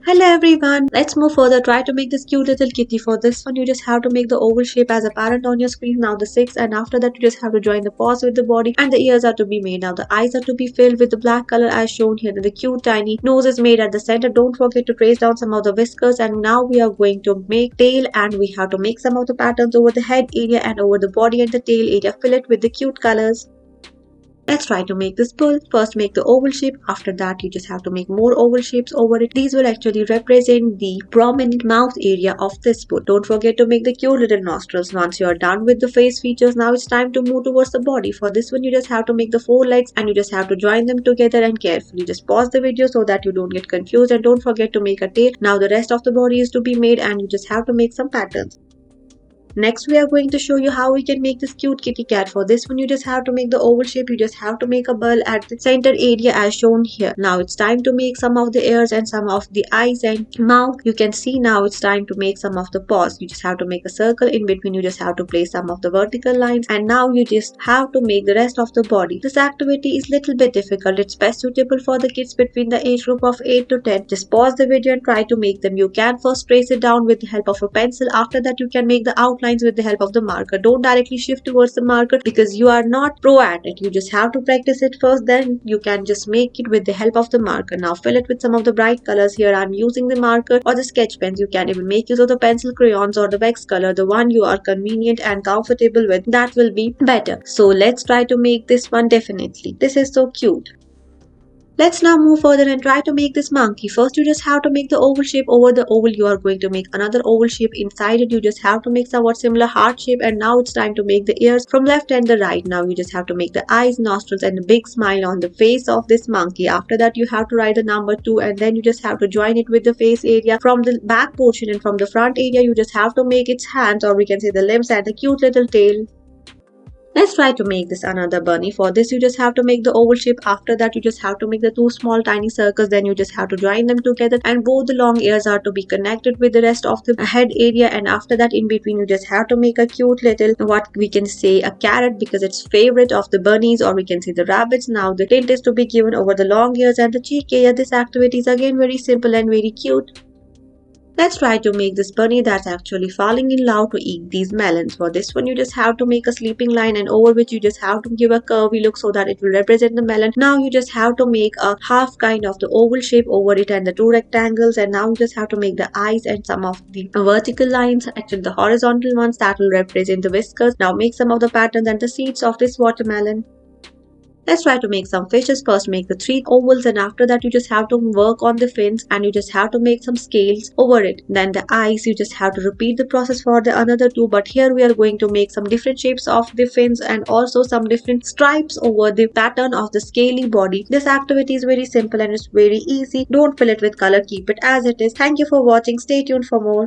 Hello everyone, let's move further. Try to make this cute little kitty. For this one, you just have to make the oval shape as apparent on your screen. Now the 6, and after that you just have to join the paws with the body, and the ears are to be made. Now the eyes are to be filled with the black color as shown here. The cute tiny nose is made at the center. Don't forget to trace down some of the whiskers, and now we are going to make tail, and we have to make some of the patterns over the head area and over the body and the tail area. Fill it with the cute colors. Let's try to make this bull. First make the oval shape. After that you just have to make more oval shapes over it. These will actually represent the prominent mouth area of this bull. Don't forget to make the cute little nostrils. Once you are done with the face features, now it's time to move towards the body. For this one you just have to make the 4 legs and you just have to join them together and carefully just pause the video so that you don't get confused, and don't forget to make a tail. Now the rest of the body is to be made and you just have to make some patterns. Next, we are going to show you how we can make this cute kitty cat. For this one, you just have to make the oval shape. You just have to make a ball at the center area as shown here. Now it's time to make some of the ears and some of the eyes and mouth. You can see now it's time to make some of the paws. You just have to make a circle in between. You just have to place some of the vertical lines, and now you just have to make the rest of the body. This activity is little bit difficult. It's best suitable for the kids between the age group of 8 to 10. Just pause the video and try to make them. You can first trace it down with the help of a pencil. After that, you can make the outline with the help of the marker. Don't directly shift towards the marker because you are not pro at it. You just have to practice it first, then you can just make it with the help of the marker. Now fill it with some of the bright colors. Here I'm using the marker or the sketch pens. You can even make use of the pencil crayons or the wax color. The one you are convenient and comfortable with, that will be better. So let's try to make this one. Definitely, this is so cute. Let's now move further and try to make this monkey. First, you just have to make the oval shape. Over the oval, you are going to make another oval shape. Inside it, you just have to make somewhat similar heart shape. And now it's time to make the ears from left and the right. Now you just have to make the eyes, nostrils, and a big smile on the face of this monkey. After that, you have to write the number 2, and then you just have to join it with the face area. From the back portion and from the front area, you just have to make its hands, or we can say the limbs, and the cute little tail. Let's try to make this another bunny. For this, you just have to make the oval shape. After that, you just have to make the 2 small tiny circles. Then you just have to join them together, and both the long ears are to be connected with the rest of the head area. And after that, in between, you just have to make a cute little, what we can say, a carrot, because it's favorite of the bunnies, or we can say the rabbits. Now the tint is to be given over the long ears and the cheek area. This activity is again very simple and very cute. Let's try to make this bunny that's actually falling in love to eat these melons. For this one, you just have to make a sleeping line, and over which you just have to give a curvy look so that it will represent the melon. Now you just have to make a half kind of the oval shape over it and the 2 rectangles, and now you just have to make the eyes and some of the vertical lines, actually the horizontal ones, that will represent the whiskers. Now make some of the patterns and the seeds of this watermelon. Let's try to make some fishes. First make the 3 ovals, and after that you just have to work on the fins, and you just have to make some scales over it. Then the eyes, you just have to repeat the process for the another 2, but here we are going to make some different shapes of the fins and also some different stripes over the pattern of the scaly body. This activity is very simple and it's very easy. Don't fill it with color, keep it as it is. Thank you for watching. Stay tuned for more.